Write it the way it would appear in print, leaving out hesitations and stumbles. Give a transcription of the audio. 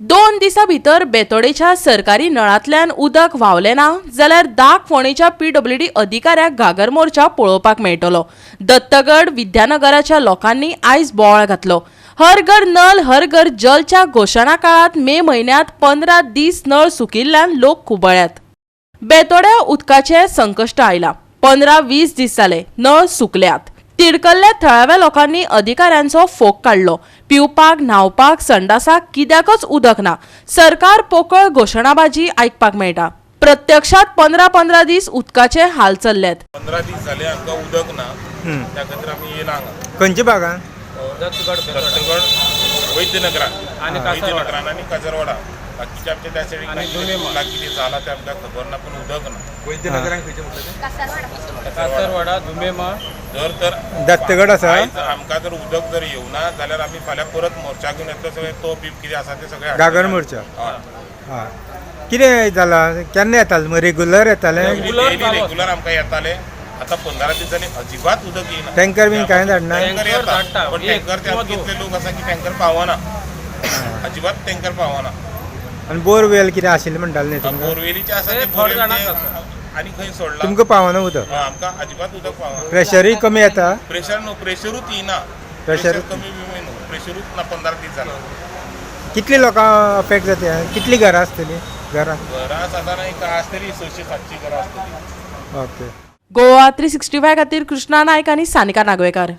2 दिसां भितर बेतोडेच्या सरकारी नळांतल्यान उदक व्हांवलें ना जाल्यार दाग फोंडेच्या PWD अधिकाऱ्याक घागर मोर्चा पळोवपाक मेळटलो। दत्तगड विद्यानगराच्या लोकांनी आयज बोवाळ घातलो। हर घर नल हर घर जलच्या घोशणा काळात मे म्हयन्यात 15 दीस नळ सुकिल्ल्यान लोक खुबळ्यात। बेतोड्या उदकाचे संकश्ट आयला। 15-20 दीस जाले नळ सुकल्यात। तिडकल्ल्या थळाव्या लोकांनी अधिकाऱ्यांचो फोग काढलो। पिवपाक न्हावपाक संडासाक कित्याकच उदक ना। सरकार पोकळ घोशणाबाजी आयकपाक मेळटा। प्रत्यक्षात 15-15 दीस उदकाचे हाल चल्ल्यात। 15 दीस झाले आमकां उदक ना, त्या खातीर आमी येयला हांगा। खंयच्या भागान? दत्तगड वैद्यनगरान आनी काजरवाडा। बाकीच्या आमच्या त्या सायडीक कितें जाला तें आमकां खबर ना, पूण उदक ना। वैद्यनगरान खंयचें म्हटलें? कासरवाडा धुमेमा तर दत्तगड आसा। आमकां जर उदक जर येवना जाल्यार आमी फाल्यां परत मोर्चा घेवन येतलो। सगळे तोप बीप कितें आसा तें सगळें घागर मोर्चा। हय कितें जालां? केन्ना येताले? रेग्युलर येताले? रेग्युलर आमकां येताले। आता 15 दीस जाले अजिबात उदक येना। टँकर बीन कांय धाडना? टँकर येता पण टँकर ते कितले लोक आसा की टँकर पावना, अजिबात टँकर पावना। आनी बोरवेल कितें आशिल्लें म्हणटाले न्ही तुमकां? बोरवेलीचे आसा ते बोरवेल आनी खंय सोडला तुमकां पावना उदक? आमकां अजिबात उदक पावना। प्रेशरूय कमी येता? प्रेशर न्हू, प्रेशरूच येना। प्रेशर कमी बिमी न्हू, प्रेशरूच ना। 15 दीस जाला। कितली लोकां अफेक्ट जाता? कितली घरां आसतलीं? घरां सादारण एक आसतली 600-700 घरां आसतली। ओके। गोवा 365 खातीर कृष्णा नायक आनी सानिका नागवेकर।